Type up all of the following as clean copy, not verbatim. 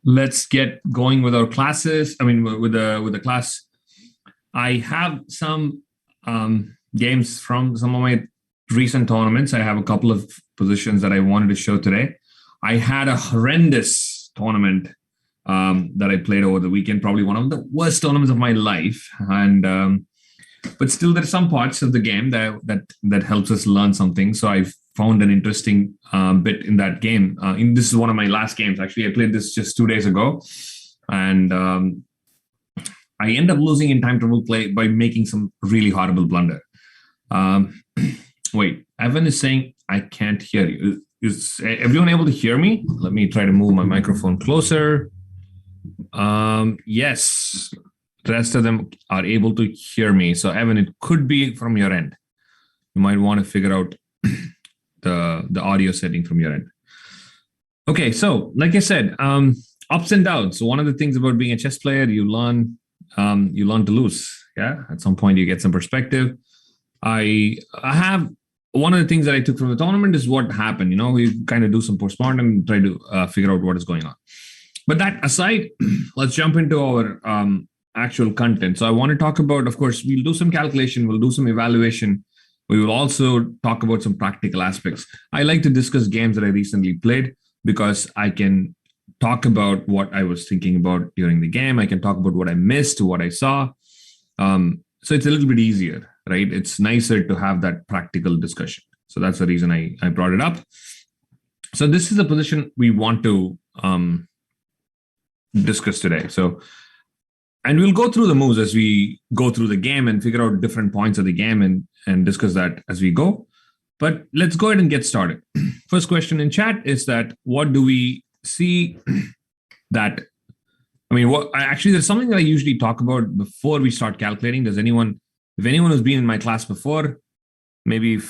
Let's get going with our classes. With the class. I have some games from some of my recent tournaments. I have a couple of positions that I wanted to show today. I had a horrendous tournament that I played over the weekend, probably one of the worst tournaments of my life. And but still, there's some parts of the game that helps us learn something. So I found an interesting bit in that game. This is one of my last games. Actually, I played this just 2 days ago, and I end up losing in time trial play by making some really horrible blunder. Wait, Evan is saying I can't hear you. Is everyone able to hear me? Let me try to move my microphone closer. Yes, the rest of them are able to hear me. So Evan, it could be from your end. You might want to figure out the audio setting from your end. Okay, so like I said, ups and downs. So one of the things about being a chess player, you learn to lose. Yeah, at some point you get some perspective. I have one of the things that I took from the tournament is what happened. We kind of do some postmortem and try to figure out what is going on. But that aside, let's jump into our actual content. So I want to talk about, of course, we'll do some calculation, we'll do some evaluation. We will also talk about some practical aspects. I like to discuss games that I recently played because I can talk about what I was thinking about during the game. I can talk about what I missed, what I saw. So it's a little bit easier, right? It's nicer to have that practical discussion. So that's the reason I brought it up. So this is a position we want to discuss today. And we'll go through the moves as we go through the game and figure out different points of the game and discuss that as we go. But let's go ahead and get started. First question in chat is that what do we see that, actually there's something that I usually talk about before we start calculating. If anyone who's been in my class before, maybe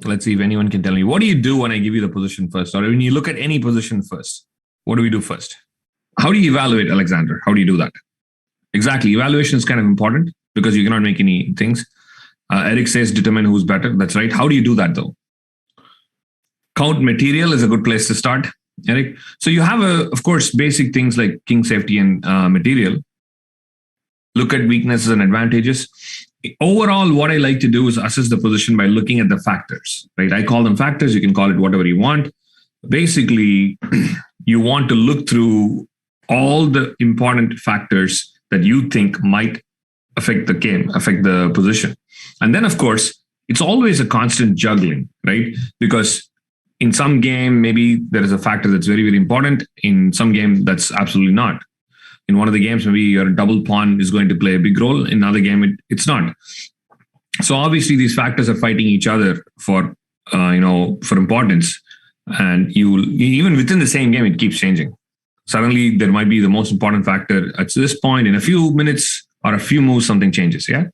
let's see if anyone can tell me, what do you do when I give you the position first? Or when you look at any position first, what do we do first? How do you evaluate, Alexander? How do you do that? Exactly. Evaluation is kind of important because you cannot make any things. Eric says determine who's better. That's right. How do you do that though? Count material is a good place to start, Eric. So you have, of course, basic things like king safety and material. Look at weaknesses and advantages. Overall, what I like to do is assess the position by looking at the factors, right? I call them factors. You can call it whatever you want. Basically, you want to look through all the important factors that you think might affect the game, affect the position. And then, of course, it's always a constant juggling, right? Because in some game, maybe there is a factor that's very, very important. In some game, that's absolutely not. In one of the games, maybe your double pawn is going to play a big role. In another game, it's not. So obviously, these factors are fighting each other for importance. And even within the same game, it keeps changing. Suddenly, there might be the most important factor at this point. In a few minutes or a few moves, something changes. Yeah.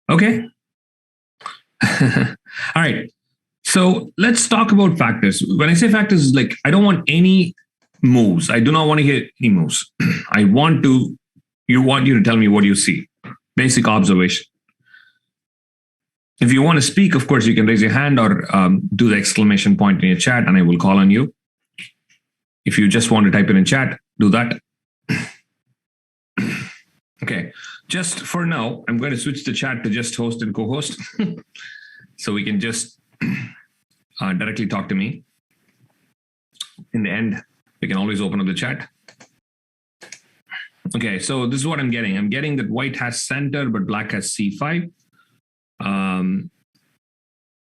Okay. All right. So let's talk about factors. When I say factors, like I don't want any moves. I do not want to hear any moves. I want you to tell me what you see. Basic observation. If you want to speak, of course, you can raise your hand or do the exclamation point in your chat and I will call on you. If you just want to type it in chat, do that. Okay, just for now, I'm going to switch the chat to just host and co-host. So we can just directly talk to me. In the end, we can always open up the chat. Okay, so this is what I'm getting. I'm getting that white has center, but black has c5.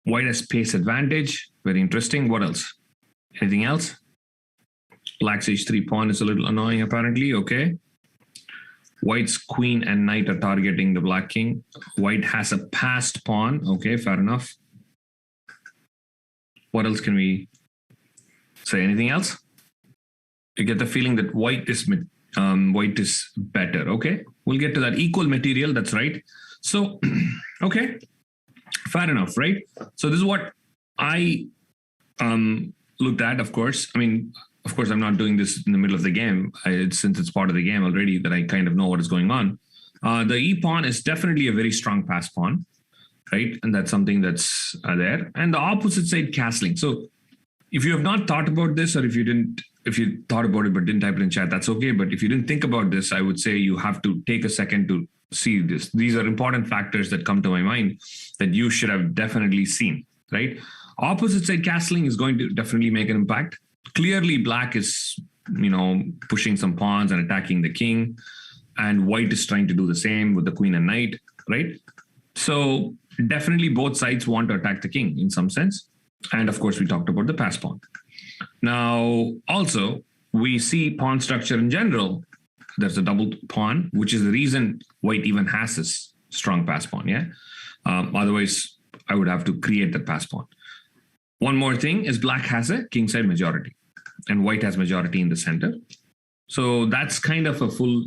White has pace advantage. Very interesting. What else? Anything else? Black's h3 pawn is a little annoying, apparently. Okay. White's queen and knight are targeting the black king. White has a passed pawn. Okay, fair enough. What else can we say? Anything else? You get the feeling that white is better. Okay, we'll get to that. Equal material. That's right. So, okay, fair enough, right? So this is what I looked at, of course. Of course, I'm not doing this in the middle of the game. Since it's part of the game already that I kind of know what is going on. The e-pawn is definitely a very strong pass pawn. right? And that's something that's there. And the opposite side castling. So if you have not thought about this, or if you thought about it but didn't type it in chat, that's okay. But if you didn't think about this, I would say you have to take a second to see this. These are important factors that come to my mind that you should have definitely seen, right? Opposite side castling is going to definitely make an impact. Clearly, black is, pushing some pawns and attacking the king, and white is trying to do the same with the queen and knight, right? So definitely both sides want to attack the king in some sense. And of course, we talked about the pass pawn. Now, also, we see pawn structure in general. There's a double pawn, which is the reason white even has this strong pass pawn, yeah? Otherwise, I would have to create the pass pawn. One more thing is black has a kingside majority, and white has majority in the center. So that's kind of a full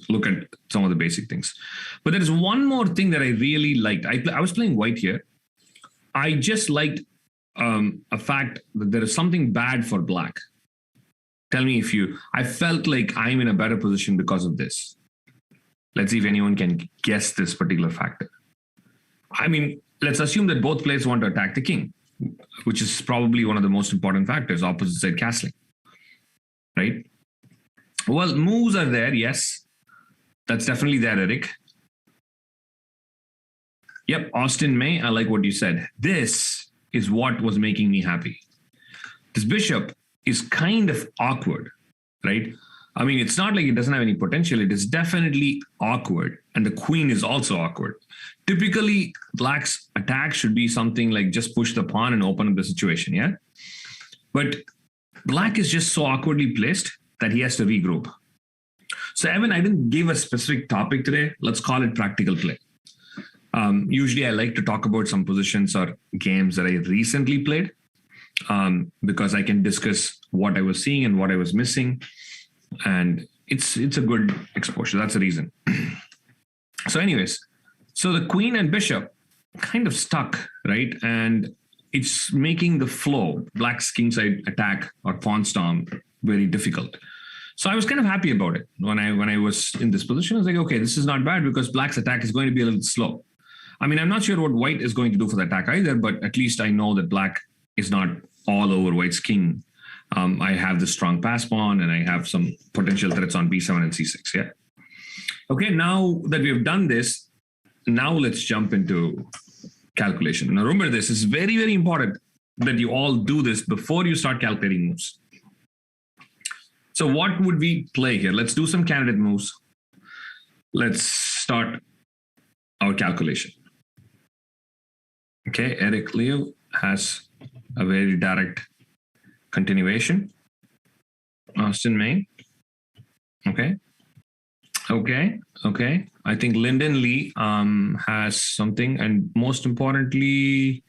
look at some of the basic things. But there is one more thing that I really liked. I was playing white here. I just liked a fact that there is something bad for black. Tell me I felt like I'm in a better position because of this. Let's see if anyone can guess this particular factor. I mean, let's assume that both players want to attack the king, which is probably one of the most important factors, opposite side castling, right? Well, moves are there, yes. That's definitely there, Eric. Yep, Austin May, I like what you said. This is what was making me happy. This bishop is kind of awkward, right? I mean, it's not like it doesn't have any potential. It is definitely awkward. And the queen is also awkward. Typically, black's attack should be something like just push the pawn and open up the situation, yeah? But black is just so awkwardly placed that he has to regroup. So, Evan, I didn't give a specific topic today. Let's call it practical play. Usually I like to talk about some positions or games that I recently played because I can discuss what I was seeing and what I was missing. And it's a good exposure. That's the reason. So anyways, so the queen and bishop kind of stuck, right? And it's making the flow, black's kingside attack or pawn storm, very difficult. So I was kind of happy about it when I was in this position. I was like, okay, this is not bad because black's attack is going to be a little slow. I mean, I'm not sure what white is going to do for the attack either, but at least I know that black is not all over white's king. I have the strong pass pawn and I have some potential threats on b7 and c6, yeah? Okay, now that we have done this, now let's jump into calculation. Now remember, this is very, very important that you all do this before you start calculating moves. So what would we play here? Let's do some candidate moves. Let's start our calculation. Okay, Eric Leo has a very direct continuation. Austin May. Okay. I think Lyndon Lee has something, and most importantly,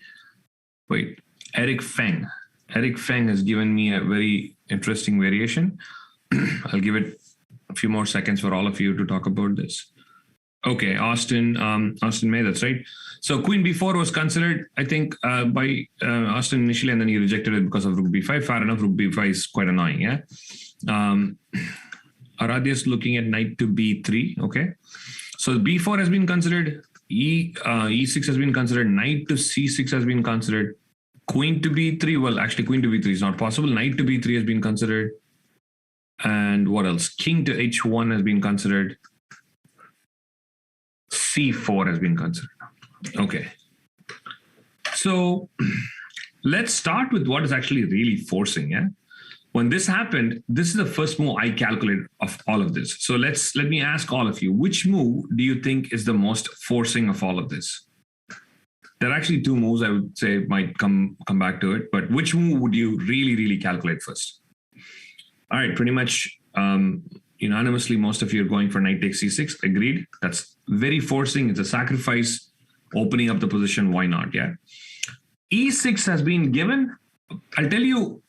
Eric Feng. Eric Feng has given me a very interesting variation. I'll give it a few more seconds for all of you to talk about this. Okay, Austin May, that's right. So Queen B4 was considered, I think, by Austin initially, and then he rejected it because of Rook B5. Fair enough, Rook B5 is quite annoying, yeah? Aradhya is looking at Knight to B3, okay? So B4 has been considered, E6 has been considered, Knight to C6 has been considered, Queen to B3, well, actually Queen to B3 is not possible, Knight to B3 has been considered, and what else? King to H1 has been considered, C4 has been considered. Okay. So let's start with what is actually really forcing, yeah? When this happened, this is the first move I calculated of all of this. So let me ask all of you, which move do you think is the most forcing of all of this? There are actually two moves I would say might come back to it, but which move would you really, really calculate first? All right, pretty much unanimously, most of you are going for Knight takes C6. Agreed. That's very forcing. It's a sacrifice, opening up the position. Why not? Yeah. E6 has been given. I'll tell you,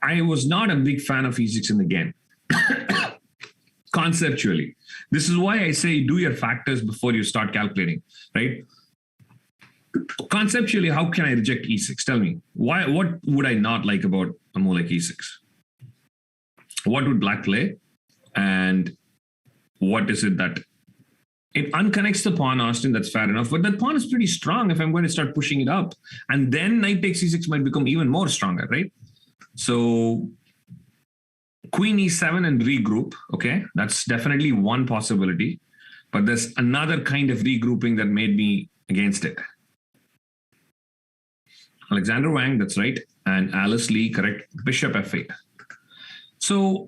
I was not a big fan of E6 in the game. Conceptually. This is why I say do your factors before you start calculating, right? Conceptually, how can I reject E6? Tell me. Why? What would I not like about a move like E6? What would black play? And what is it that It unconnects the pawn, Austin. That's fair enough. But that pawn is pretty strong if I'm going to start pushing it up. And then knight takes c6 might become even more stronger, right? So queen e7 and regroup. Okay, that's definitely one possibility. But there's another kind of regrouping that made me against it. Alexander Wang, that's right. And Alice Lee, correct. Bishop f8. So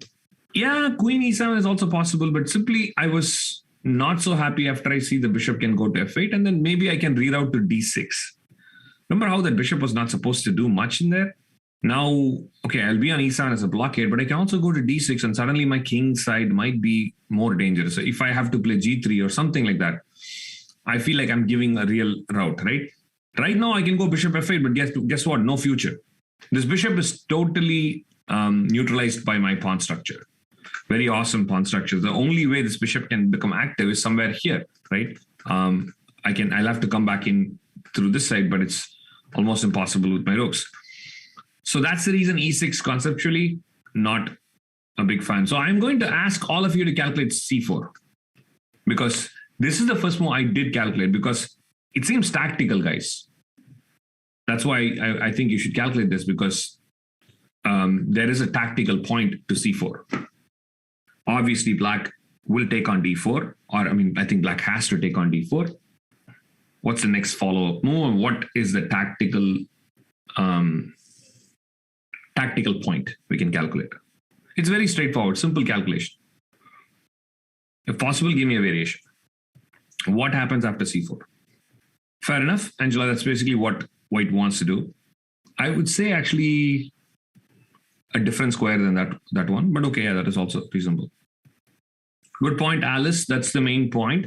yeah, queen e7 is also possible, but simply I was not so happy after I see the bishop can go to f8, and then maybe I can reroute to d6. Remember how that bishop was not supposed to do much in there? Now, okay, I'll be on e7 as a blockade, but I can also go to d6, and suddenly my king side might be more dangerous. So if I have to play g3 or something like that, I feel like I'm giving a real route, right? Right now, I can go bishop f8, but guess what? No future. This bishop is totally neutralized by my pawn structure. Very awesome pawn structure. The only way this bishop can become active is somewhere here, right? I'll have to come back in through this side, but it's almost impossible with my rooks. So that's the reason e6 conceptually, not a big fan. So I'm going to ask all of you to calculate c4, because this is the first move I did calculate, because it seems tactical, guys. That's why I think you should calculate this, because there is a tactical point to c4. Obviously, black will take on d4, or I think black has to take on d4. What's the next follow-up move, and what is the tactical point we can calculate? It's very straightforward, simple calculation. If possible, give me a variation. What happens after c4? Fair enough, Angela, that's basically what white wants to do. I would say actually a different square than that one, but okay, yeah, that is also reasonable. Good point, Alice. That's the main point.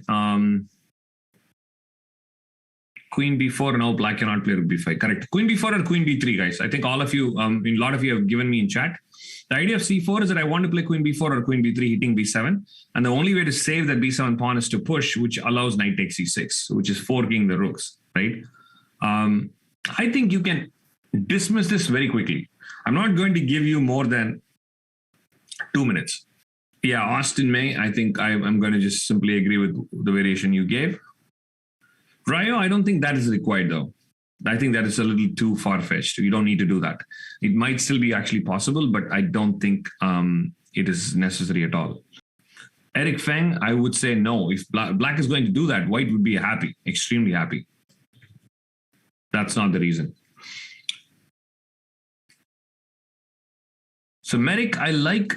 Queen b4, now black cannot play rook b5. Correct. Queen b4 or queen b3, guys. I think all of you, a lot of you have given me in chat. The idea of c4 is that I want to play queen b4 or queen b3 hitting b7. And the only way to save that b7 pawn is to push, which allows knight takes c6, which is forking the rooks, right? I think you can dismiss this very quickly. I'm not going to give you more than 2 minutes. Yeah, Austin May, I think I'm going to just simply agree with the variation you gave. Ryo, I don't think that is required though. I think that is a little too far-fetched. You don't need to do that. It might still be actually possible, but I don't think it is necessary at all. Eric Feng, I would say no. If black is going to do that, white would be happy, extremely happy. That's not the reason. So Merrick, I like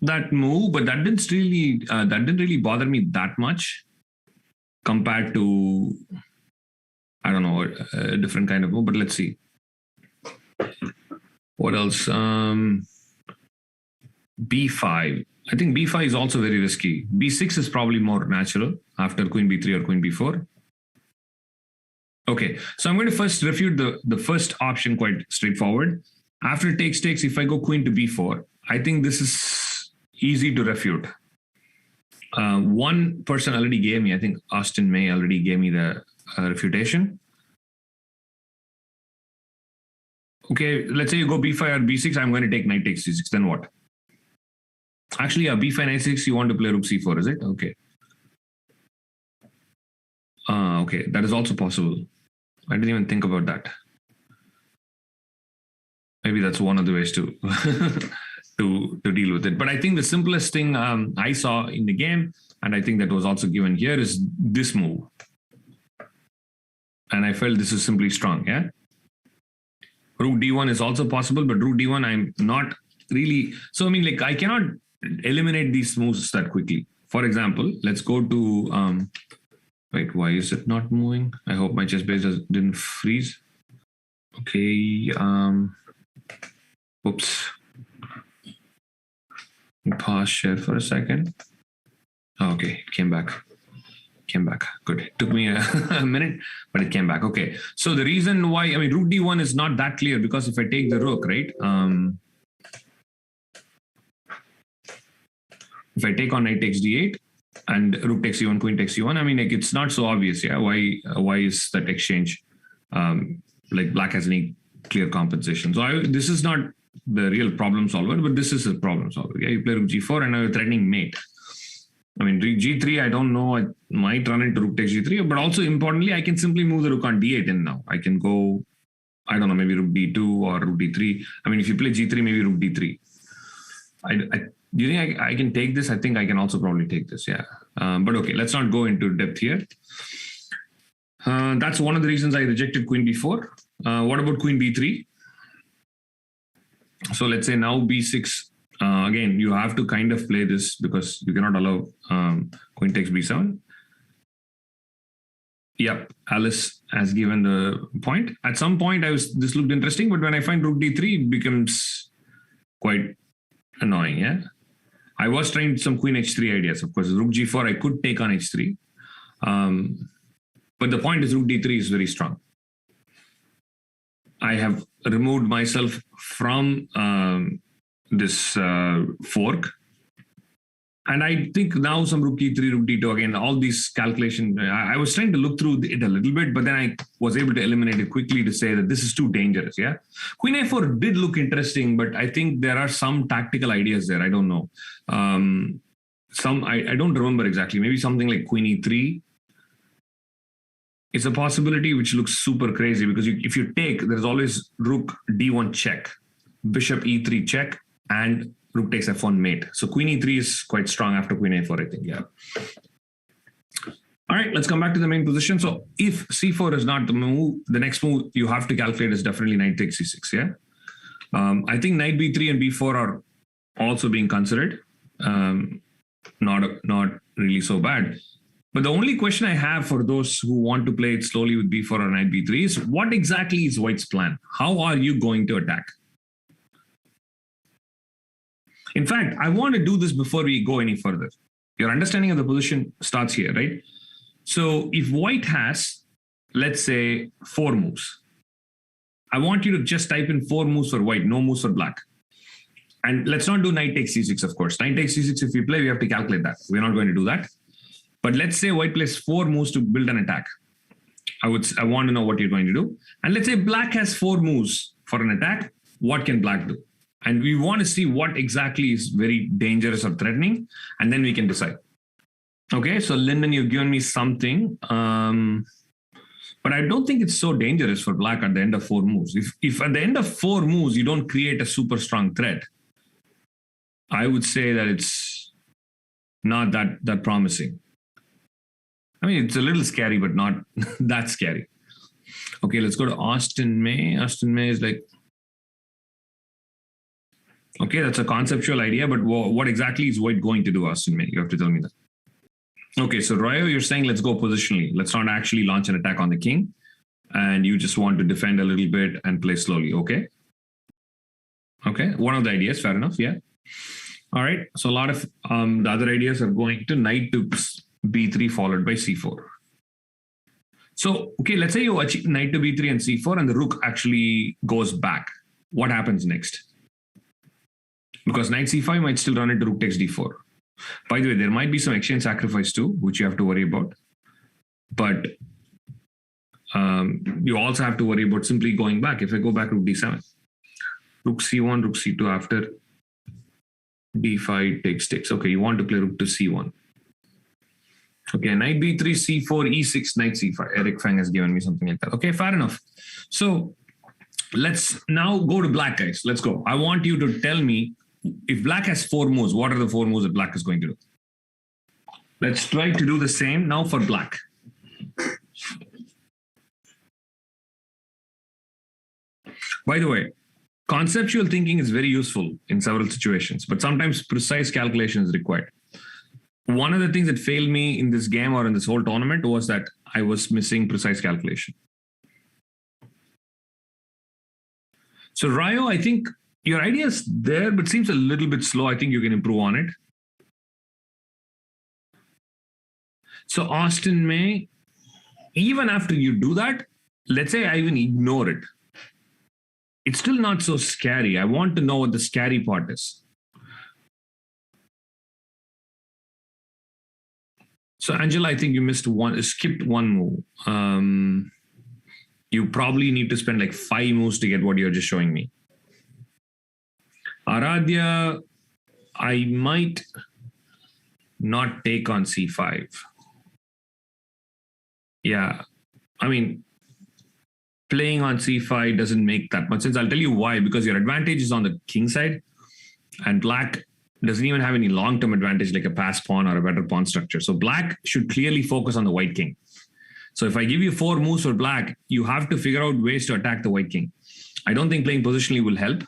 that move, but that didn't really bother me that much compared to, I don't know, a different kind of move. But let's see what else. B5. I think B5 is also very risky. B6 is probably more natural after queen B3 or queen B4. Okay, so I'm going to first refute the first option quite straightforward. After takes, if I go queen to B4, I think this is easy to refute. One person already gave me, I think Austin May already gave me the refutation. Okay, let's say you go B5 or B6, I'm going to take knight takes C6, then what? Actually, B5, knight 6, you want to play rook C4, is it? Okay. Okay, that is also possible. I didn't even think about that. Maybe that's one of the ways to to deal with it. But I think the simplest thing I saw in the game, and I think that was also given here, is this move. And I felt this is simply strong, yeah? Rook d1 is also possible, but rook d1, I'm not really... So, I mean, like, I cannot eliminate these moves that quickly. For example, let's go to... wait, why is it not moving? I hope my chess base didn't freeze. Okay, oops. Pause share for a second. Okay, it came back. Good. It took me a minute, but it came back. Okay. So the reason why, I mean, rook d1 is not that clear, because if I take the rook, right? If I take on knight takes d8 and rook takes e1, queen takes e1, I mean, like, it's not so obvious. Yeah. Why is that exchange? Like, black has any clear compensation. So this is not the real problem solver, but this is a problem solver. Yeah, you play rook g4 and now you're threatening mate. I mean, g3, I don't know. I might run into rook takes g3, but also importantly, I can simply move the rook on d8 in now. I can go, I don't know, maybe rook d2 or rook d3. I mean, if you play g3, maybe rook d3. Do you think I can take this? I think I can also probably take this, yeah. But okay, let's not go into depth here. That's one of the reasons I rejected queen b4. What about queen b3? So let's say now b6. Again, you have to kind of play this because you cannot allow queen takes b7. Yep, Alice has given the point. At some point, this looked interesting, but when I find rook d3, it becomes quite annoying, yeah? I was trying some queen h3 ideas. Of course, rook g4, I could take on h3. But the point is rook d3 is very strong. I have removed myself from this fork. And I think now some rook e3, rook d2, again, all these calculations, I was trying to look through it a little bit, but then I was able to eliminate it quickly to say that this is too dangerous, yeah? Queen a4 did look interesting, but I think there are some tactical ideas there. I don't know. I don't remember exactly. Maybe something like queen e3. It's a possibility which looks super crazy because if you take, there's always rook d1 check, bishop e3 check, and rook takes f1 mate. So queen e3 is quite strong after queen a4, I think, yeah. All right, let's come back to the main position. So if c4 is not the move, the next move you have to calculate is definitely knight takes c6, yeah? I think knight b3 and b4 are also being considered. Not really so bad. But the only question I have for those who want to play it slowly with b4 or knight b3 is what exactly is white's plan? How are you going to attack? In fact, I want to do this before we go any further. Your understanding of the position starts here, right? So if white has, let's say, 4 moves, I want you to just type in 4 moves for white, no moves for black. And let's not do knight takes c6, of course. Knight takes c6, if we play, we have to calculate that. We're not going to do that. But let's say white plays 4 moves to build an attack. I want to know what you're going to do. And let's say black has 4 moves for an attack. What can black do? And we want to see what exactly is very dangerous or threatening. And then we can decide. Okay, so Lyndon, you've given me something. But I don't think it's so dangerous for black at the end of 4 moves. If at the end of 4 moves, you don't create a super strong threat, I would say that it's not that promising. I mean, it's a little scary, but not that scary. Okay, let's go to Austin May. Austin May is like, okay, that's a conceptual idea, but what exactly is white going to do, Austin May? You have to tell me that. Okay, so Royo, you're saying let's go positionally. Let's not actually launch an attack on the king. And you just want to defend a little bit and play slowly, okay? Okay, one of the ideas, fair enough, yeah. All right, so a lot of the other ideas are going to knight to b3 followed by c4. So, okay, let's say you achieve knight to b3 and c4 and the rook actually goes back. What happens next? Because knight c5 might still run into rook takes d4. By the way, there might be some exchange sacrifice too, which you have to worry about. But you also have to worry about simply going back. If I go back rook d7, rook c1, rook c2 after d5 takes. Okay, you want to play rook to c1. Okay, knight b3, c4, e6, knight c5. Eric Fang has given me something like that. Okay, fair enough. So let's now go to black, guys. Let's go. I want you to tell me if black has 4 moves, what are the 4 moves that black is going to do? Let's try to do the same now for black. By the way, conceptual thinking is very useful in several situations, but sometimes precise calculation is required. One of the things that failed me in this game or in this whole tournament was that I was missing precise calculation. So Ryo, I think your idea is there, but seems a little bit slow. I think you can improve on it. So Austin May, even after you do that, let's say I even ignore it. It's still not so scary. I want to know what the scary part is. So Angela, I think you skipped one move. You probably need to spend like 5 moves to get what you're just showing me. Aradhya, I might not take on c5? Yeah, I mean, playing on c5 doesn't make that much sense. I'll tell you why. Because your advantage is on the king side, and black doesn't even have any long-term advantage like a pass pawn or a better pawn structure. So black should clearly focus on the white king. So if I give you 4 moves for black, you have to figure out ways to attack the white king. I don't think playing positionally will help,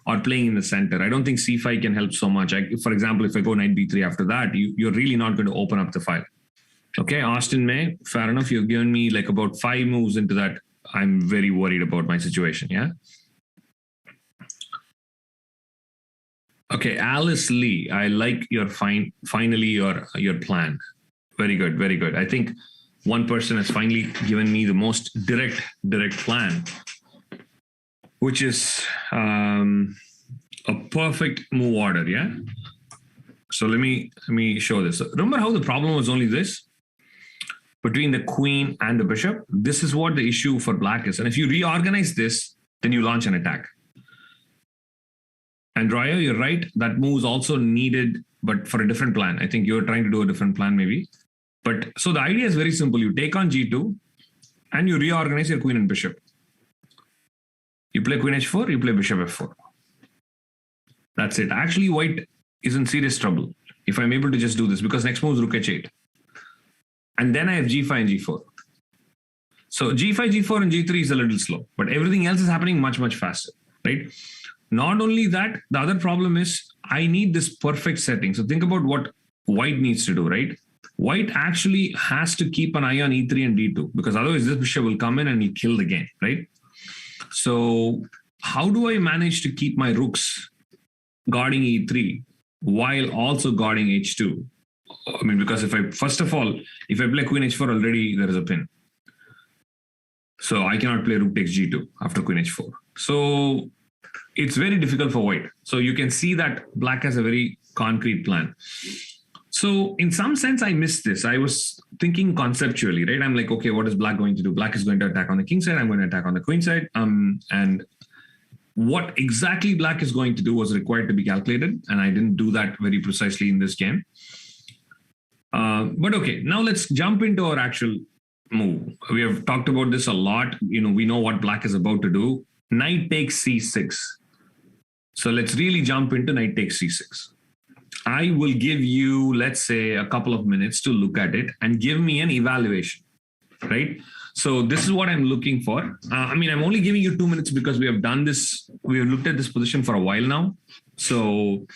or playing in the center. I don't think c5 can help so much. For example, if I go knight b3 after that, you're really not going to open up the file. Okay, Austin May, fair enough. You've given me like about 5 moves into that. I'm very worried about my situation, yeah? Okay, Alice Lee, I like your finally your plan. Very good, very good. I think one person has finally given me the most direct plan, which is a perfect move order, yeah? So let me show this. Remember how the problem was only this? Between the queen and the bishop? This is what the issue for black is. And if you reorganize this, then you launch an attack. And Roya, you're right. That move is also needed, but for a different plan. I think you're trying to do a different plan maybe. But so the idea is very simple. You take on g2 and you reorganize your queen and bishop. You play queen h4, you play bishop f4. That's it. Actually, white is in serious trouble if I'm able to just do this, because next move is rook h8. And then I have g5 and g4. So g5, g4 and g3 is a little slow, but everything else is happening much, much faster, right? Not only that, the other problem is I need this perfect setting. So think about what white needs to do, right? White actually has to keep an eye on e3 and d2, because otherwise this bishop will come in and he'll kill the game, right? So how do I manage to keep my rooks guarding e3 while also guarding h2? I mean, because first of all, if I play queen h4 already, there is a pin. So I cannot play rook takes g2 after queen h4. So it's very difficult for white. So you can see that black has a very concrete plan. So in some sense, I missed this. I was thinking conceptually, right? I'm like, okay, what is black going to do? Black is going to attack on the king side. I'm going to attack on the queen side. And what exactly black is going to do was required to be calculated. And I didn't do that very precisely in this game. But okay, now let's jump into our actual move. We have talked about this a lot. We know what black is about to do. Knight takes c6. So let's really jump into knight takes c6. I will give you, let's say, a couple of minutes to look at it and give me an evaluation, right? So this is what I'm looking for. I'm only giving you 2 minutes because we have done this. We have looked at this position for a while now. So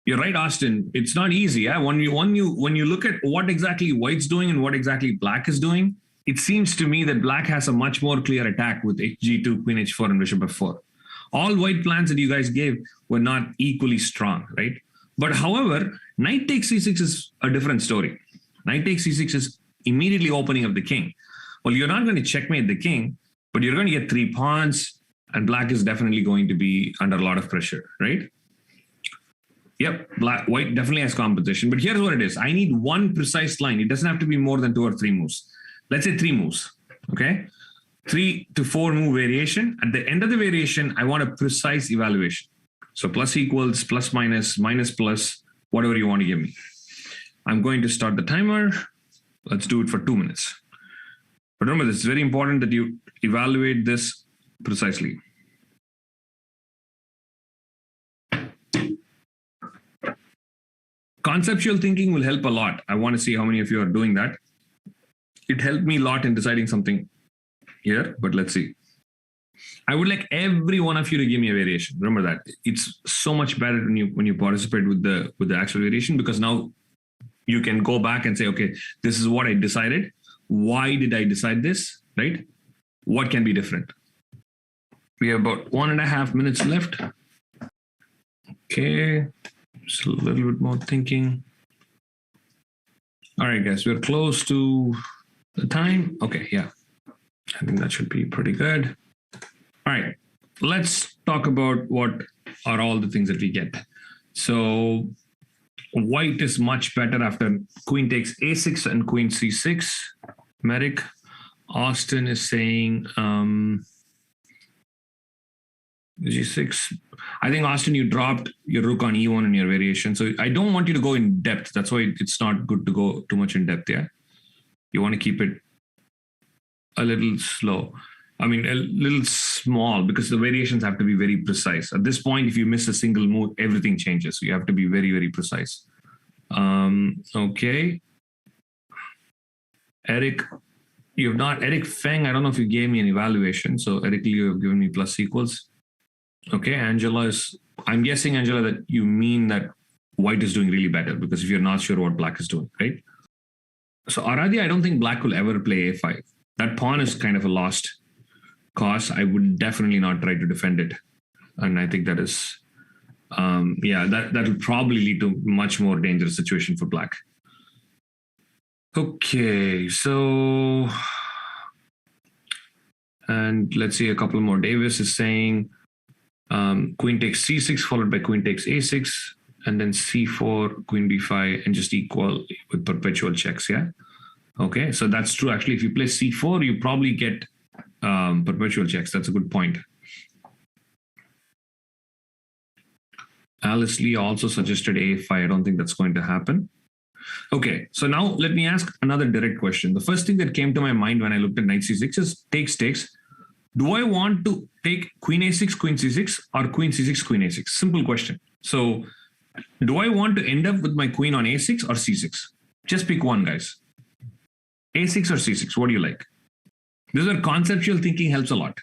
you're right, Austin. It's not easy. Yeah? When you look at what exactly white's doing and what exactly black is doing, it seems to me that black has a much more clear attack with g2, queen h4, and bishop f4. All white plans that you guys gave were not equally strong, right? But however, knight takes c6 is a different story. Knight takes c6 is immediately opening up the king. Well, you're not going to checkmate the king, but you're going to get 3 pawns, and black is definitely going to be under a lot of pressure, right? Yep, white definitely has competition, but here's what it is. I need one precise line. It doesn't have to be more than 2 or 3 moves. Let's say 3 moves, okay? 3 to 4 move variation. At the end of the variation, I want a precise evaluation. So plus equals, plus minus, minus plus, whatever you want to give me. I'm going to start the timer. Let's do it for 2 minutes. But remember, it's very important that you evaluate this precisely. Conceptual thinking will help a lot. I want to see how many of you are doing that. It helped me a lot in deciding something here, but let's see. I would like every one of you to give me a variation. Remember that. It's so much better when you participate with the actual variation, because now you can go back and say, okay, this is what I decided. Why did I decide this, right? What can be different? We have about 1.5 minutes left. Okay, just a little bit more thinking. All right, guys, we're close to the time. Okay, yeah. I think that should be pretty good. All right, let's talk about what are all the things that we get. So white is much better after queen takes a6 and queen c6. Merrick, Austin is saying G6. I think, Austin, you dropped your rook on E1 in your variation. So I don't want you to go in depth. That's why it's not good to go too much in depth, yeah? You want to keep it a little slow. I mean, a little small, because the variations have to be very precise. At this point, if you miss a single move, everything changes. So you have to be very, very precise. Okay. Eric, you have not. Eric Feng, I don't know if you gave me an evaluation. So Eric, you have given me plus equals. Okay. Angela is, I'm guessing, Angela, that you mean that white is doing really better, because if you're not sure what black is doing, right? So Aradhya, I don't think black will ever play A5. That pawn is kind of a lost cause. I would definitely not try to defend it. And I think that is, that will probably lead to much more dangerous situation for black. Okay, so, and let's see a couple more. Davis is saying queen takes C6 followed by queen takes A6, and then C4, queen B5, and just equal with perpetual checks, yeah? Okay, so that's true. Actually, if you play C4, you probably get perpetual checks. That's a good point. Alice Lee also suggested A5. I don't think that's going to happen. Okay, so now let me ask another direct question. The first thing that came to my mind when I looked at knight C6 is takes. Do I want to take queen A6, queen C6, or queen C6, queen A6? Simple question. So do I want to end up with my queen on A6 or C6? Just pick one, guys. A6 or C6, what do you like? This is where conceptual thinking helps a lot.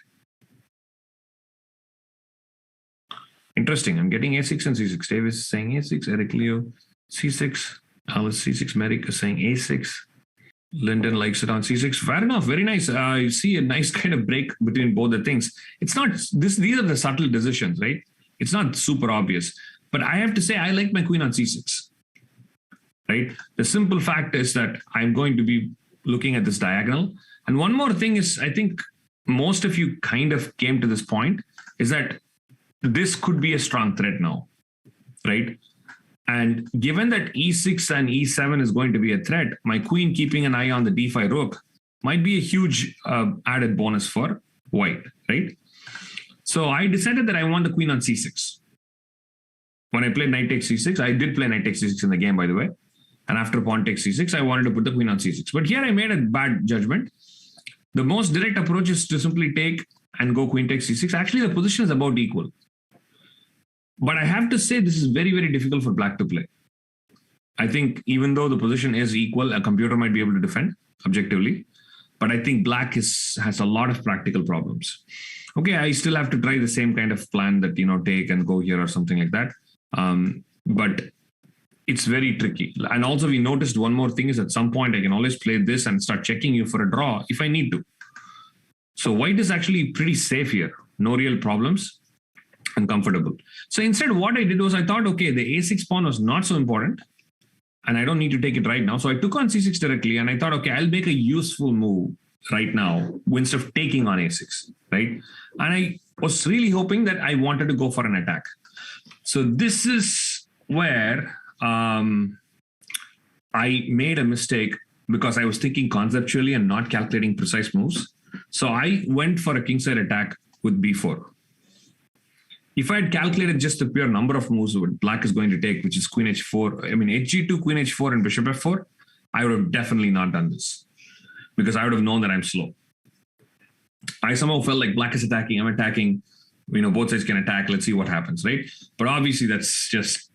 Interesting. I'm getting A6 and C6. Davis is saying A6, Eric Leo, C6, Alice C6, Merrick is saying A6. Lyndon likes it on C6. Fair enough. Very nice. You see a nice kind of break between both the things. It's not this. These are the subtle decisions, right? It's not super obvious. But I have to say, I like my queen on C6. Right? The simple fact is that I'm going to be looking at this diagonal. And one more thing is, I think most of you kind of came to this point, is that this could be a strong threat now, right? And given that E6 and E7 is going to be a threat, my queen keeping an eye on the D5 rook might be a huge added bonus for white, right? So I decided that I want the queen on C6. When I played knight takes C6, I did play knight takes C6 in the game, by the way. And after pawn takes C6, I wanted to put the queen on C6. But here I made a bad judgment. The most direct approach is to simply take and go queen takes C6. Actually, the position is about equal. But I have to say, this is very, very difficult for black to play. I think even though the position is equal, a computer might be able to defend objectively. But I think black has a lot of practical problems. Okay, I still have to try the same kind of plan that, take and go here or something like that. But it's very tricky. And also we noticed one more thing is at some point I can always play this and start checking you for a draw if I need to. So white is actually pretty safe here. No real problems. And comfortable. So instead, what I did was I thought, okay, the A6 pawn was not so important and I don't need to take it right now. So I took on C6 directly and I thought, okay, I'll make a useful move right now instead of taking on A6, right? And I was really hoping that I wanted to go for an attack. So this is where I made a mistake because I was thinking conceptually and not calculating precise moves. So I went for a kingside attack with B4. If I had calculated just the pure number of moves what black is going to take, which is queen h4, hg2, queen h4, and bishop f4, I would have definitely not done this because I would have known that I'm slow. I somehow felt like black is attacking, I'm attacking, both sides can attack, let's see what happens, right? But obviously that's just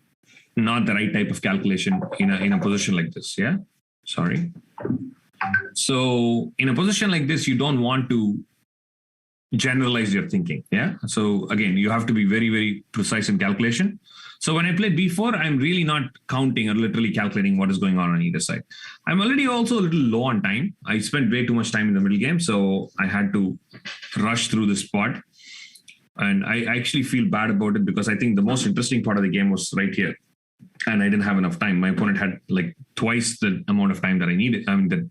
not the right type of calculation in a position like this, yeah? Sorry. So in a position like this, you don't want to generalize your thinking, yeah? So again, you have to be very, very precise in calculation. So when I play b4, I'm really not counting or literally calculating what is going on either side. I'm already also a little low on time. I spent way too much time in the middle game, so I had to rush through this part. And I actually feel bad about it because I think the most interesting part of the game was right here. And I didn't have enough time. My opponent had like twice the amount of time that that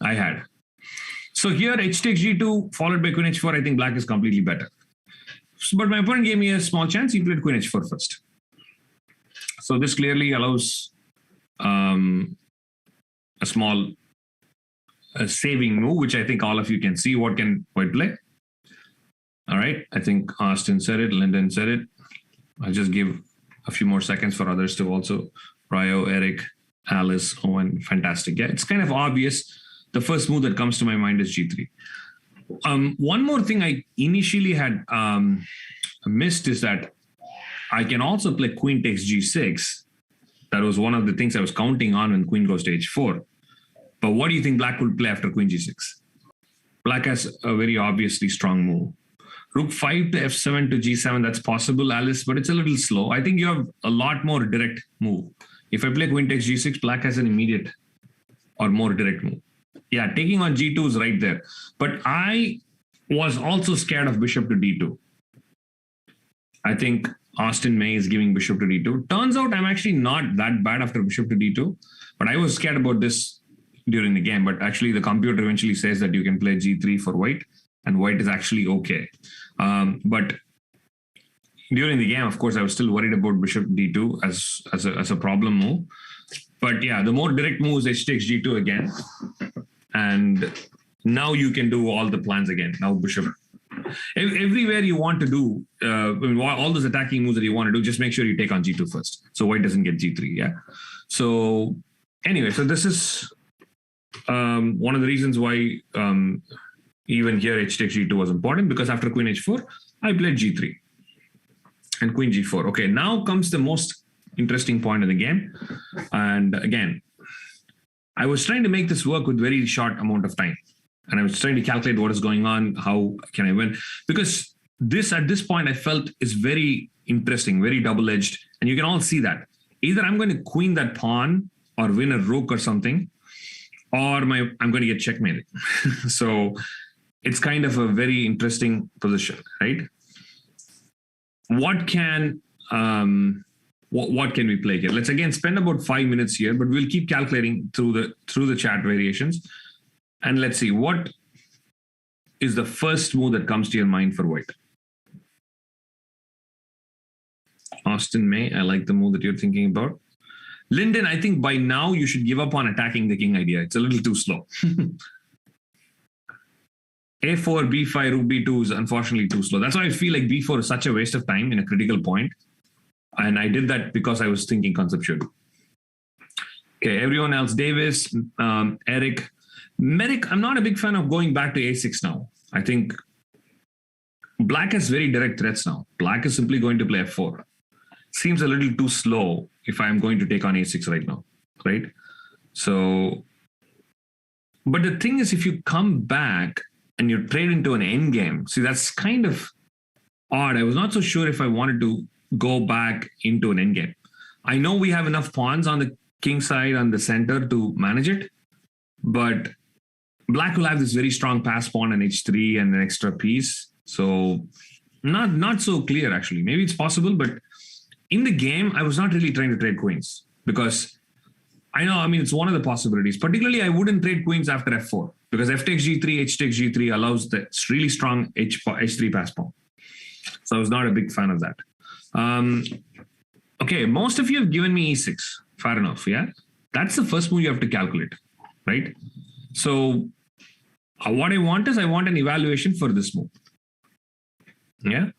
I had. So here, h takes g2 followed by queen h4. I think black is completely better. But my opponent gave me a small chance. He played queen h4 first. So this clearly allows a small saving move, which I think all of you can see. What can white play? All right. I think Austin said it. Lyndon said it. I'll just give a few more seconds for others to also. Ryo, Eric, Alice, Owen. Fantastic. Yeah, it's kind of obvious. The first move that comes to my mind is G3. One more thing I initially had missed is that I can also play Queen takes G6. That was one of the things I was counting on when Queen goes to H4. But what do you think Black will play after Queen G6? Black has a very obviously strong move. Rook 5 to F7 to G7, that's possible, Alice, but it's a little slow. I think you have a lot more direct move. If I play Queen takes G6, Black has an immediate or more direct move. Yeah, taking on G2 is right there. But I was also scared of Bishop to D2. I think Austin May is giving Bishop to D2. Turns out I'm actually not that bad after Bishop to D2, but I was scared about this during the game. But actually, the computer eventually says that you can play G3 for white, and white is actually okay. But during the game, of course, I was still worried about Bishop D2 as a problem move. But yeah, the more direct move is H takes G2 again. And now you can do all the plans again. Now Bishop. Everywhere you want to do, all those attacking moves that you want to do, just make sure you take on G2 first. So white doesn't get G3, yeah? So anyway, so this is one of the reasons why even here H takes G2 was important, because after Queen H4, I played G3 and Queen G4. Okay, now comes the most interesting point of the game. And again, I was trying to make this work with very short amount of time. And I was trying to calculate what is going on, how can I win? Because this, at this point, I felt is very interesting, very double-edged. And you can all see that. Either I'm going to queen that pawn or win a rook or something, or I'm going to get checkmated. So it's kind of a very interesting position, right? What can we play here? Let's again spend about 5 minutes here, but we'll keep calculating through the chat variations. And let's see, what is the first move that comes to your mind for white? Austin May, I like the move that you're thinking about. Lyndon, I think by now you should give up on attacking the king idea. It's a little too slow. A4, B5, Rook B2 is unfortunately too slow. That's why I feel like B4 is such a waste of time in a critical point. And I did that because I was thinking conceptually. Okay, everyone else, Davis, Eric, Merrick, I'm not a big fan of going back to A6 now. I think Black has very direct threats now. Black is simply going to play F4. Seems a little too slow if I'm going to take on A6 right now, right? So, but the thing is, if you come back and you trade into an endgame, see, that's kind of odd. I was not so sure if I wanted to go back into an endgame. I know we have enough pawns on the king side and the center to manage it, but Black will have this very strong pass pawn on H3 and an extra piece. So not so clear, actually. Maybe it's possible, but in the game, I was not really trying to trade queens because it's one of the possibilities. Particularly, I wouldn't trade queens after F4 because F takes G3, H takes G3 allows the really strong H3 pass pawn. So I was not a big fan of that. Okay, most of you have given me E6. Fair enough, yeah? That's the first move you have to calculate, right? So what I want is I want an evaluation for this move. Yeah,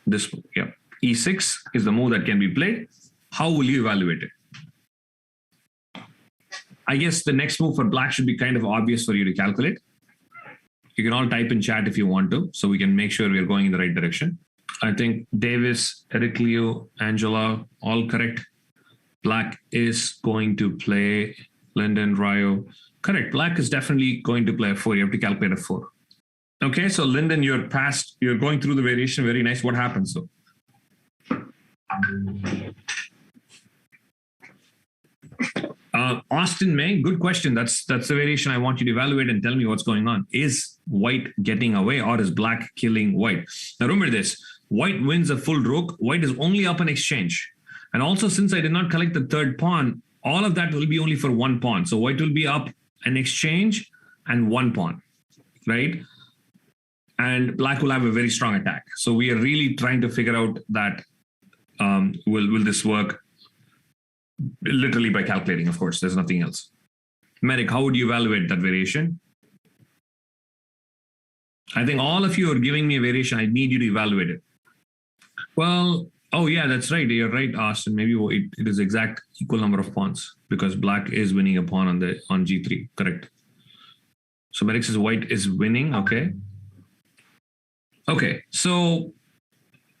this move, yeah. E6 is the move that can be played. How will you evaluate it? I guess the next move for Black should be kind of obvious for you to calculate. You can all type in chat if you want to, so we can make sure we're going in the right direction. I think Davis, Eric Leo, Angela, all correct. Black is going to play Lyndon, Ryo. Correct. Black is definitely going to play F4. You have to calculate F4. Okay, so Lyndon, you're going through the variation. Very nice. What happens though? Austin May, good question. That's the variation I want you to evaluate and tell me what's going on. Is white getting away or is Black killing white? Now remember this, white wins a full rook. White is only up an exchange. And also since I did not collect the third pawn, all of that will be only for one pawn. So white will be up an exchange and one pawn, right? And Black will have a very strong attack. So we are really trying to figure out that will this work? Literally by calculating, of course, there's nothing else. Merrick, how would you evaluate that variation? I think all of you are giving me a variation. I need you to evaluate it. Well, oh yeah, that's right. You're right, Austin. Maybe it is exact equal number of pawns because black is winning a pawn on g3. Correct. So Merrick says white is winning. Okay. Okay. So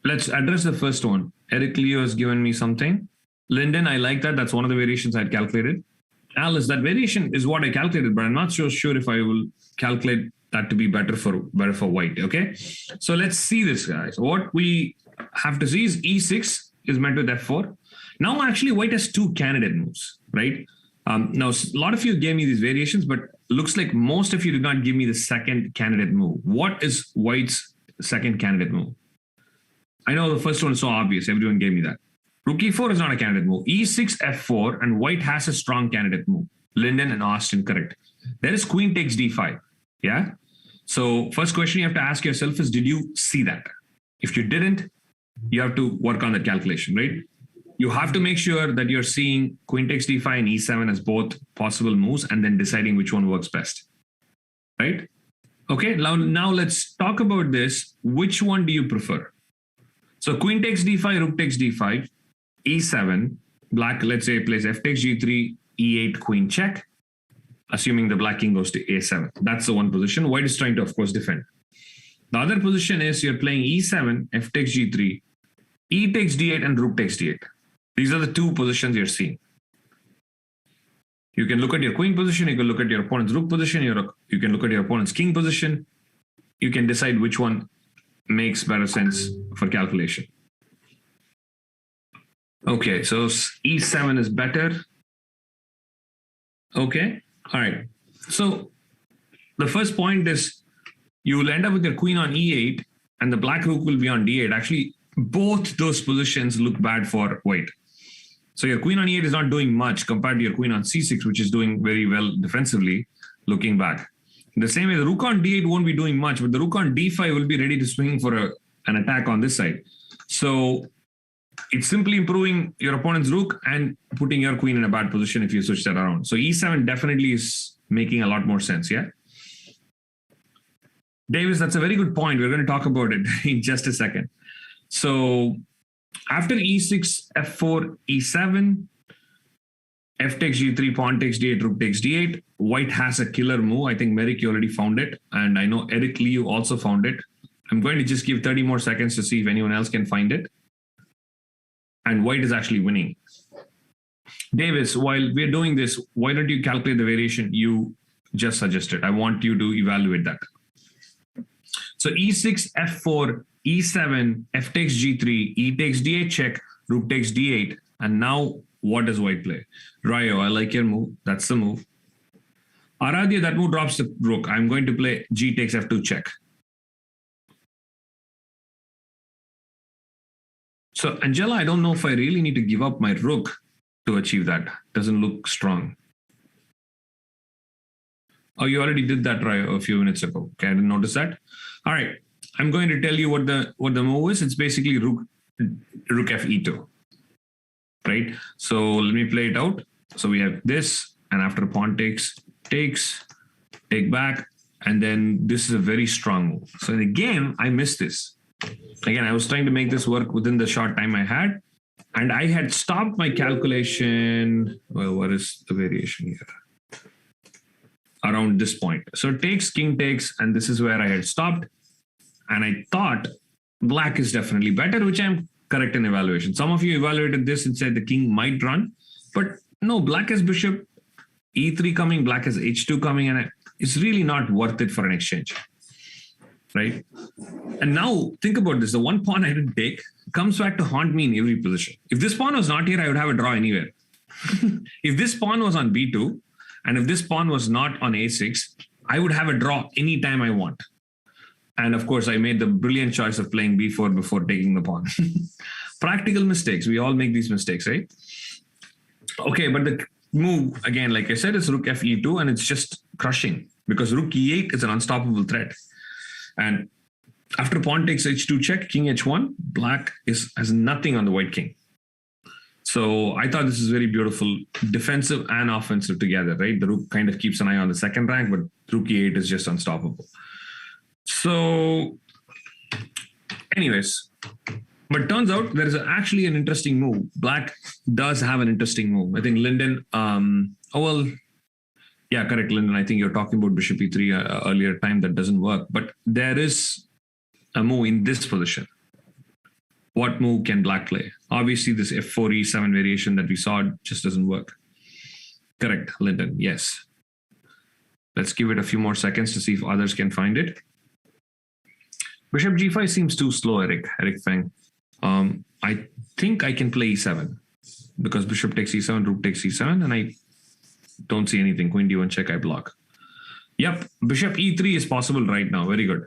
let's address the first one. Eric Leo has given me something. Lyndon, I like that. That's one of the variations I'd calculated. Alice, that variation is what I calculated, but I'm not so sure if I will calculate that to be better for white. Okay. So let's see this, guys. What we have to see is e6 is met with f4. Now, actually, white has two candidate moves, right? Now, a lot of you gave me these variations, but looks like most of you did not give me the second candidate move. What is white's second candidate move? I know the first one is so obvious. Everyone gave me that. Rook e4 is not a candidate move. e6, f4, and white has a strong candidate move. Lyndon and Austin, correct. There is queen takes d5. Yeah? So first question you have to ask yourself is, did you see that? If you didn't, you have to work on that calculation, right? You have to make sure that you're seeing queen takes d5 and e7 as both possible moves and then deciding which one works best, right? Okay, now let's talk about this. Which one do you prefer? So queen takes d5, rook takes d5, e7, black, let's say, plays f takes g3, e8, queen check, assuming the black king goes to a7. That's the one position. White is trying to, of course, defend. The other position is you're playing e7, f takes g3, e takes d8, and rook takes d8. These are the two positions you're seeing. You can look at your queen position, you can look at your opponent's rook position, you can look at your opponent's king position. You can decide which one makes better sense for calculation. Okay, so e7 is better. Okay, all right. So the first point is you will end up with your queen on e8 and the black rook will be on d8. Actually, both those positions look bad for white. So your queen on e8 is not doing much compared to your queen on c6, which is doing very well defensively, looking back. In the same way, the rook on d8 won't be doing much, but the rook on d5 will be ready to swing for an attack on this side. So it's simply improving your opponent's rook and putting your queen in a bad position if you switch that around. So e7 definitely is making a lot more sense, yeah? Davis, that's a very good point. We're going to talk about it in just a second. So after e6, f4, e7, f takes g3, pawn takes d8, rook takes d8, white has a killer move. I think Merrick, you already found it. And I know Eric Lee, you also found it. I'm going to just give 30 more seconds to see if anyone else can find it. And white is actually winning. Davis, while we're doing this, why don't you calculate the variation you just suggested? I want you to evaluate that. So e6, f4, e7, f takes g3, e takes d8 check, rook takes d8. And now what does white play? Rayo, I like your move. That's the move. Aradhya, that move drops the rook. I'm going to play g takes f2 check. So Angela, I don't know if I really need to give up my rook to achieve that. Doesn't look strong. Oh, you already did that, Rayo, a few minutes ago. Okay, I didn't notice that. All right, I'm going to tell you what the move is. It's basically rook f e2, right? So let me play it out. So we have this, and after pawn takes, take back, and then this is a very strong move. So in the game, I missed this. Again, I was trying to make this work within the short time I had, and I had stopped my calculation. Well, what is the variation here? Around this point. So it takes, king takes, and this is where I had stopped. And I thought black is definitely better, which I'm correct in evaluation. Some of you evaluated this and said the king might run, but no, black has bishop e3 coming, black has h2 coming, and it's really not worth it for an exchange, right? And now think about this. The one pawn I didn't take comes back to haunt me in every position. If this pawn was not here, I would have a draw anywhere. If this pawn was on b2, and if this pawn was not on a6, I would have a draw anytime I want. And of course, I made the brilliant choice of playing b4 before taking the pawn. Practical mistakes. We all make these mistakes, right? Okay, but the move, again, like I said, is rook f e2, and it's just crushing because rook e8 is an unstoppable threat. And after pawn takes h2 check, king h1, black has nothing on the white king. So I thought this is very beautiful, defensive and offensive together, right? The rook kind of keeps an eye on the second rank, but rook e8 is just unstoppable. So, anyways, but turns out there is actually an interesting move. Black does have an interesting move. I think Linden, yeah, correct, Linden. I think you're talking about bishop e3 earlier time. That doesn't work. But there is a move in this position. What move can black play? Obviously, this f4 e7 variation that we saw just doesn't work. Correct, Linden. Yes. Let's give it a few more seconds to see if others can find it. Bishop g5 seems too slow, Eric Feng. I think I can play e7 because bishop takes e7, rook takes e7, and I don't see anything. Queen d1 check, I block. Yep, bishop e3 is possible right now. Very good.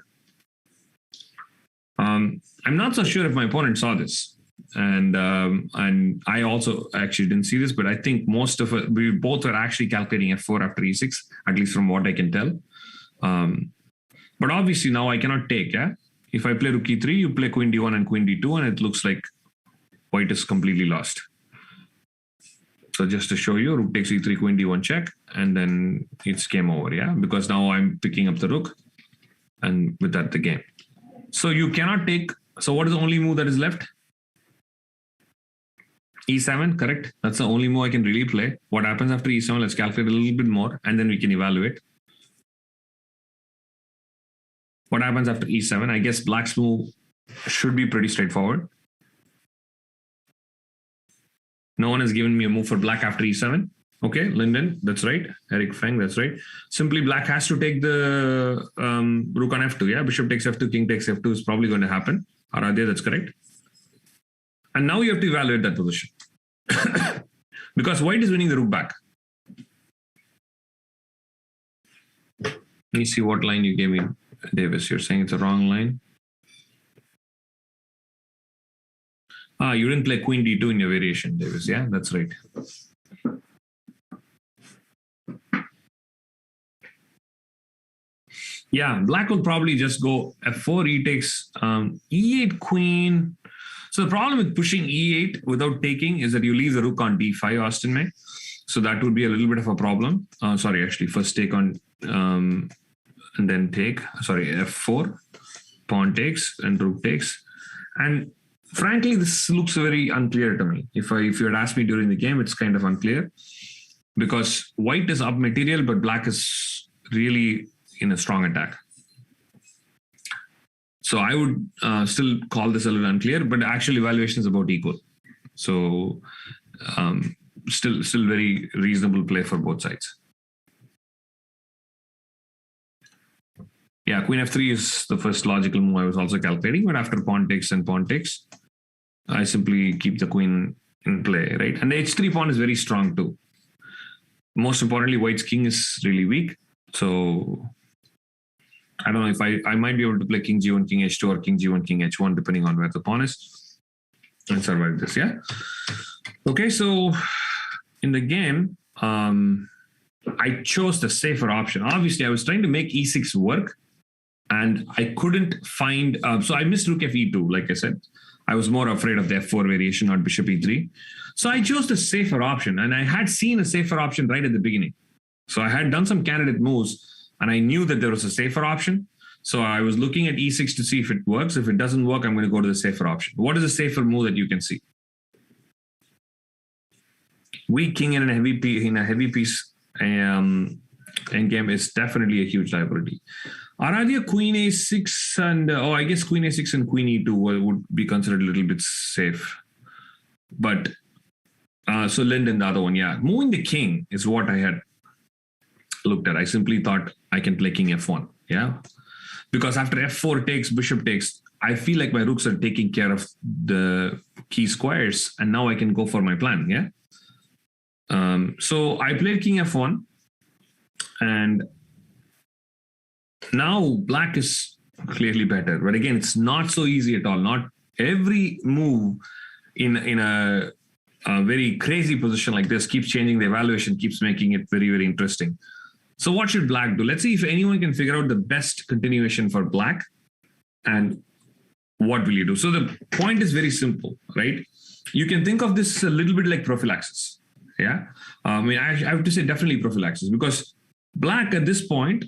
I'm not so sure if my opponent saw this, and I also actually didn't see this, but I think most of it, we both are actually calculating f4 after e6, at least from what I can tell. But obviously now I cannot take. Yeah, if I play rook e3, you play queen d1 and queen d2, and it looks like white is completely lost. So just to show you, rook takes e3, queen d1 check, and then it's game over. Yeah, because now I'm picking up the rook, and with that the game. So you cannot take. So what is the only move that is left? e7, correct? That's the only move I can really play. What happens after e7? Let's calculate a little bit more, and then we can evaluate. What happens after e7? I guess black's move should be pretty straightforward. No one has given me a move for black after e7. Okay, Linden, that's right. Eric Feng, that's right. Simply black has to take the rook on f2. Yeah, bishop takes f2, king takes f2 is probably going to happen. Aradhya, that's correct. And now you have to evaluate that position. Because white is winning the rook back. Let me see what line you gave me, Davis. You're saying it's a wrong line. You didn't play queen d2 in your variation, Davis. Yeah, that's right. Yeah, black will probably just go f4, e takes e8 queen. So the problem with pushing e8 without taking is that you leave the rook on d5, Austin May. So that would be a little bit of a problem. Sorry, actually, first take on and then take. Sorry, f4, pawn takes and rook takes. And frankly, this looks very unclear to me. If you had asked me during the game, it's kind of unclear because white is up material, but black is really in a strong attack. So I would still call this a little unclear, but the actual evaluation is about equal. So still very reasonable play for both sides. Yeah, queen f3 is the first logical move I was also calculating, but after pawn takes and pawn takes, I simply keep the queen in play, right? And the h3 pawn is very strong too. Most importantly, white's king is really weak. So I don't know if I might be able to play king g1, king h2, or king g1, king h1, depending on where the pawn is, and survive this, yeah? Okay, so in the game, I chose the safer option. Obviously, I was trying to make e6 work, and I couldn't find... so I missed rook f e2, like I said. I was more afraid of the f4 variation, not bishop e3. So I chose the safer option, and I had seen a safer option right at the beginning. So I had done some candidate moves, and I knew that there was a safer option. So I was looking at e6 to see if it works. If it doesn't work, I'm going to go to the safer option. What is the safer move that you can see? Weak king in a heavy piece endgame is definitely a huge liability. Aradhya, queen a6 and I guess queen a6 and queen e2 would be considered a little bit safe. But so Linden, the other one, yeah. Moving the king is what I had looked at. I simply thought I can play king f1, yeah? Because after f4 takes, bishop takes, I feel like my rooks are taking care of the key squares, and now I can go for my plan, yeah? So I played king f1, and now black is clearly better. But again, it's not so easy at all. Not every move in a very crazy position like this keeps changing the evaluation, keeps making it very, very interesting. So what should black do? Let's see if anyone can figure out the best continuation for black and what will you do. So the point is very simple, right? You can think of this a little bit like prophylaxis. Yeah. I have to say definitely prophylaxis, because black at this point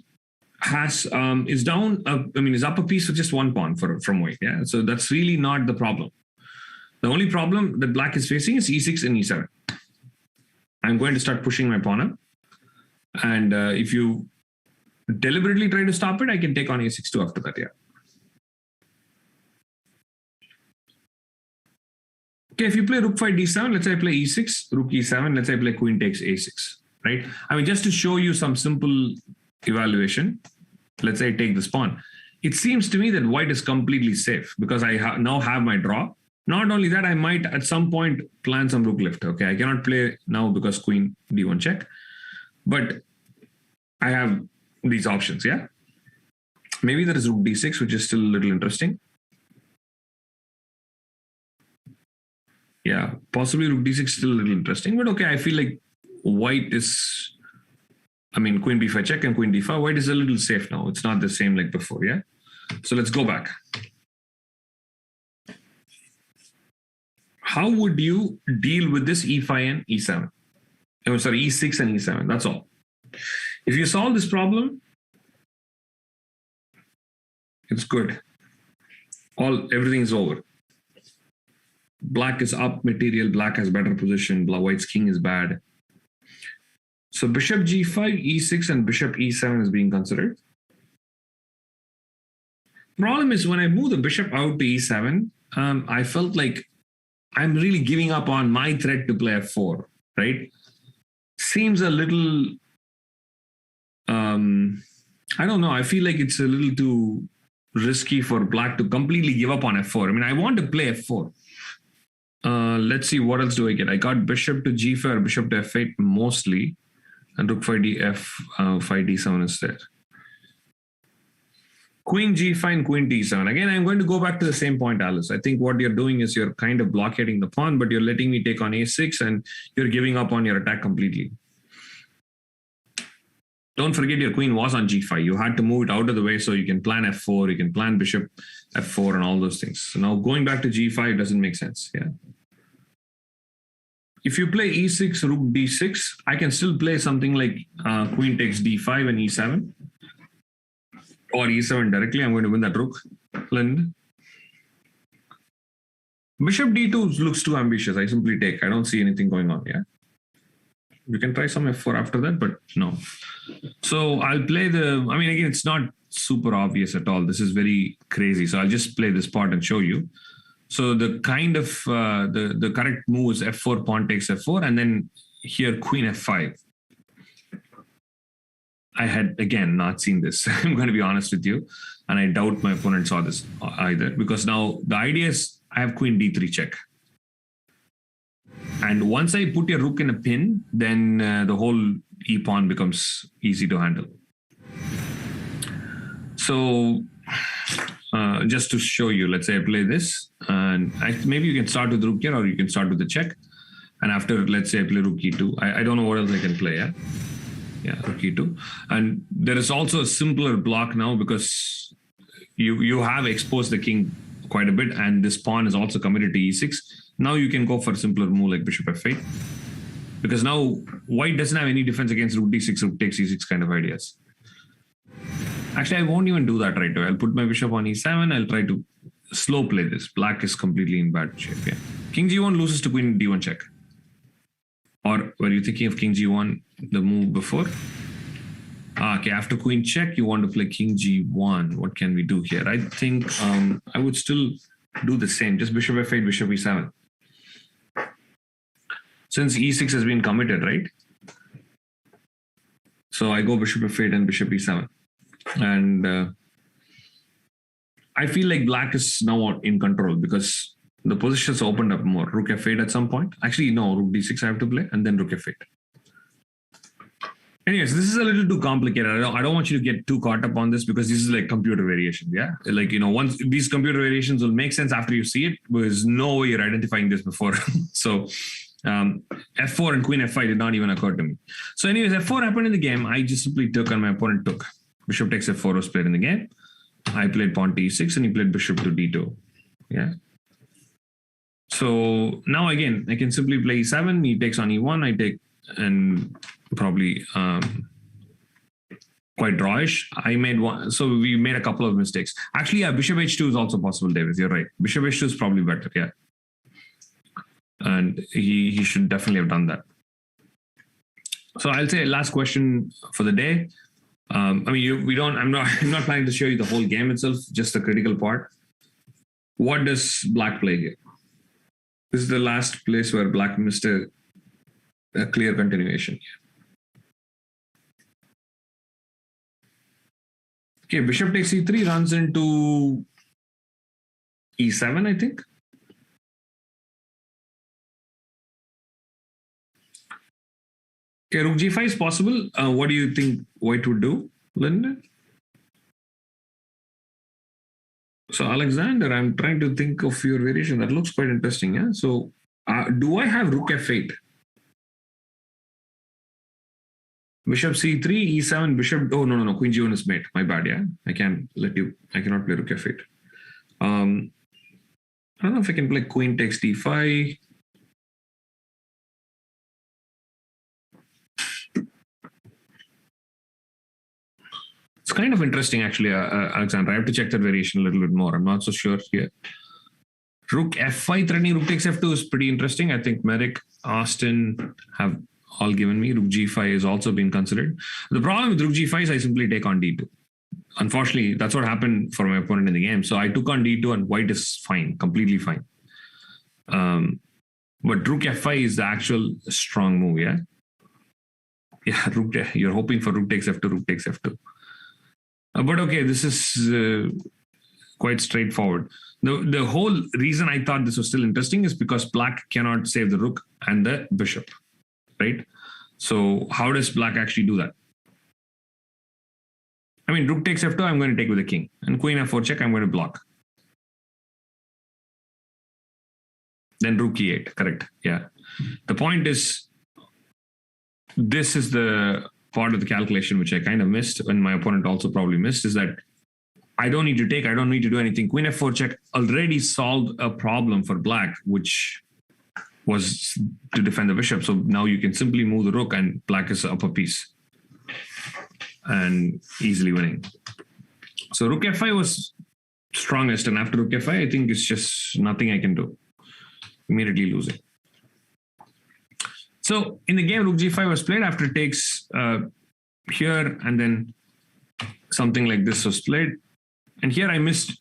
is down. Is up a piece for just one pawn from white. Yeah, so that's really not the problem. The only problem that black is facing is e6 and e7. I'm going to start pushing my pawn up, and if you deliberately try to stop it, I can take on a6 too after that. Yeah. Okay, if you play rook 5 d7, let's say I play e6, rook e7, let's say I play queen takes a6, right? I mean, just to show you some simple evaluation, let's say I take this pawn. It seems to me that white is completely safe because I now have my draw. Not only that, I might at some point plan some rook lift. Okay, I cannot play now because queen d1 check, but I have these options, yeah? Maybe there is rook d6, which is still a little interesting. Yeah, possibly rook d6 still a little interesting, but okay, I feel like white is, queen b5 check and queen d5. White is a little safe now. It's not the same like before, yeah? So let's go back. How would you deal with this e5 and e7? Oh, sorry, e6 and e7, that's all. If you solve this problem, it's good. Everything is over. Black is up material, black has better position, white's king is bad. So bishop g5, e6, and bishop e7 is being considered. Problem is when I move the bishop out to e7, I felt like I'm really giving up on my threat to play f4, right? Seems a little, I don't know, I feel like it's a little too risky for black to completely give up on f4. I want to play f4. Let's see, what else do I get? I got bishop to g5 or bishop to f8 mostly, and rook 5 5 d7 instead. Queen g5 and queen d7. Again, I'm going to go back to the same point, Alice. I think what you're doing is you're kind of blockading the pawn, but you're letting me take on a6 and you're giving up on your attack completely. Don't forget your queen was on g5. You had to move it out of the way so you can plan f4, you can plan bishop f4 and all those things. So now going back to g5 doesn't make sense. Yeah. If you play e6, rook d6, I can still play something like queen takes d5 and e7. Or e7 directly. I'm going to win that rook. Bishop d2 looks too ambitious. I simply take. I don't see anything going on. Yeah. You can try some f4 after that, but no. So I'll play again, it's not super obvious at all. This is very crazy. So I'll just play this part and show you. So the kind of, the correct move is f4, pawn takes f4, and then here queen f5. I had, again, not seen this. I'm going to be honest with you. And I doubt my opponent saw this either. Because now the idea is I have queen d3 check. And once I put your rook in a pin, then the whole e-pawn becomes easy to handle. So just to show you, let's say I play this. And maybe you can start with rook here or you can start with the check. And after, let's say I play rook e2. I don't know what else I can play, yeah? Yeah, rook e2. And there is also a simpler block now because you have exposed the king quite a bit and this pawn is also committed to e6. Now you can go for a simpler move like bishop f8. Because now white doesn't have any defense against rook d6, rook takes e6 kind of ideas. Actually, I won't even do that right away. I'll put my bishop on e7. I'll try to slow play this. Black is completely in bad shape. Yeah. King g1 loses to queen d1 check. Or were you thinking of king g1, the move before? Okay, after queen check, you want to play king g1. What can we do here? I think I would still do the same. Just bishop f8, bishop e7. Since e6 has been committed, right? So I go bishop f8 and bishop e7. And I feel like black is now in control because the positions opened up more. Rook f8 at some point. Actually, no, rook d6 I have to play and then rook f8. Anyways, this is a little too complicated. I don't want you to get too caught up on this because this is like computer variation. Yeah. Like, once these computer variations will make sense after you see it, there's no way you're identifying this before. So f4 and queen f5 did not even occur to me. So anyways, f4 happened in the game. I just simply took and my opponent took. Bishop takes f4 was played in the game. I played pawn to e6 and he played bishop to d2. Yeah. So now again, I can simply play e7. He takes on e1. I take and probably quite drawish. I made one, so we made a couple of mistakes. Actually, yeah, bishop h2 is also possible, David. You're right. Bishop h2 is probably better, yeah. And he should definitely have done that. So I'll say last question for the day. I mean, I'm not planning to show you the whole game itself, just the critical part. What does black play here? This is the last place where black missed a clear continuation. Okay, bishop takes e3 runs into e7, I think. Okay, rook g5 is possible. What do you think white would do, Lyndon? So Alexander, I'm trying to think of your variation. That looks quite interesting. Yeah. So do I have rook f8? Bishop c3, e7, bishop. Oh, no. Queen g1 is mate. My bad. Yeah. I cannot play rook f8. I don't know if I can play queen takes d5. It's kind of interesting, actually, Alexander. I have to check that variation a little bit more. I'm not so sure here. Rook f5 threatening rook takes f2 is pretty interesting. I think Merrick, Austin have all given me. Rook g5 is also being considered. The problem with rook g5 is I simply take on d2. Unfortunately, that's what happened for my opponent in the game. So I took on d2 and white is fine, completely fine. But rook f5 is the actual strong move, yeah? Yeah, you're hoping for rook takes f2, rook takes f2. But okay, this is quite straightforward. The whole reason I thought this was still interesting is because black cannot save the rook and the bishop, right? So how does black actually do that? I mean, rook takes f2, I'm going to take with the king. And queen f4 check, I'm going to block. Then rook e8, correct, yeah. The point is, this is the part of the calculation which I kind of missed, and my opponent also probably missed, is that I don't need to take, I don't need to do anything. Queen f4 check already solved a problem for black, which was to defend the bishop. So now you can simply move the rook and black is up a piece and easily winning. So rook f5 was strongest, and after rook f5, I think it's just nothing I can do. Immediately losing. So in the game, rook g5 was played. After it takes here, and then something like this was played. And here I missed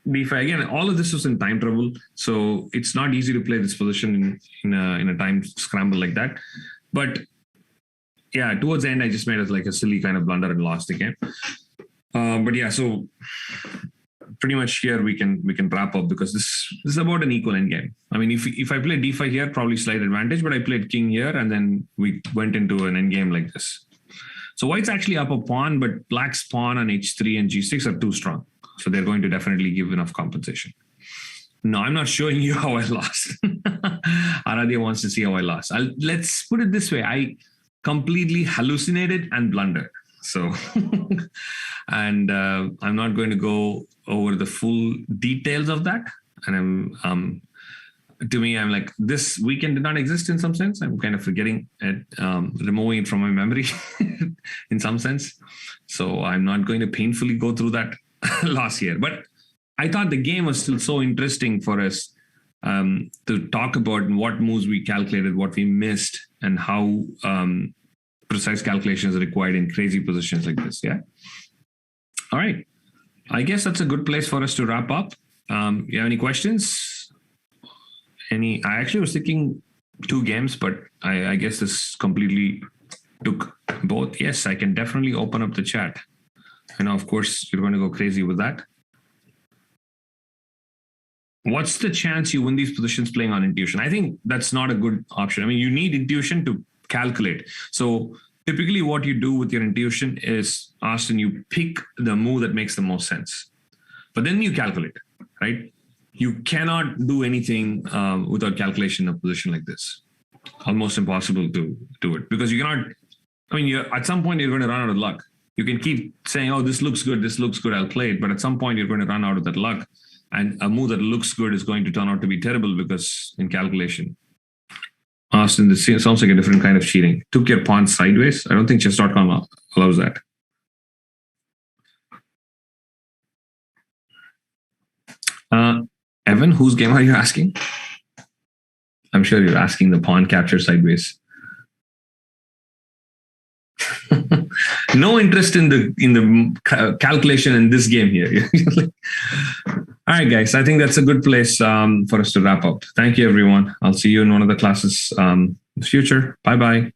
d5 again. All of this was in time trouble, so it's not easy to play this position in a time scramble like that. But yeah, towards the end, I just made it like a silly kind of blunder and lost the game. But yeah, so pretty much here we can wrap up, because this is about an equal end game. I mean, if I played d5 here, probably slight advantage, but I played king here, and then we went into an end game like this. So white's actually up a pawn, but black's pawn on h3 and g6 are too strong. So they're going to definitely give enough compensation. No, I'm not showing you how I lost. Aradhya wants to see how I lost. Let's put it this way. I completely hallucinated and blundered. So, and I'm not going to go over the full details of that. And to me, I'm like, this weekend did not exist in some sense. I'm kind of forgetting it, removing it from my memory in some sense. So I'm not going to painfully go through that last year. But I thought the game was still so interesting for us to talk about what moves we calculated, what we missed, and how precise calculations are required in crazy positions like this. Yeah. All right. I guess that's a good place for us to wrap up. You have any questions? I actually was thinking 2 games, but I guess this completely took both. Yes, I can definitely open up the chat. I know, of course, you're going to go crazy with that. What's the chance you win these positions playing on intuition? I think that's not a good option. I mean, you need intuition to calculate. So typically what you do with your intuition is, Austin, you pick the move that makes the most sense. But then you calculate, right? You cannot do anything without calculation in a position like this. Almost impossible to do it, because you cannot, I mean, at some point you're going to run out of luck. You can keep saying, oh, this looks good, I'll play it. But at some point you're going to run out of that luck. And a move that looks good is going to turn out to be terrible because in calculation. Austin, this sounds like a different kind of cheating. Took your pawn sideways. I don't think chess.com allows that. Evan, whose game are you asking? I'm sure you're asking the pawn capture sideways. No interest in the calculation in this game here. All right, guys. I think that's a good place for us to wrap up. Thank you, everyone. I'll see you in one of the classes in the future. Bye-bye.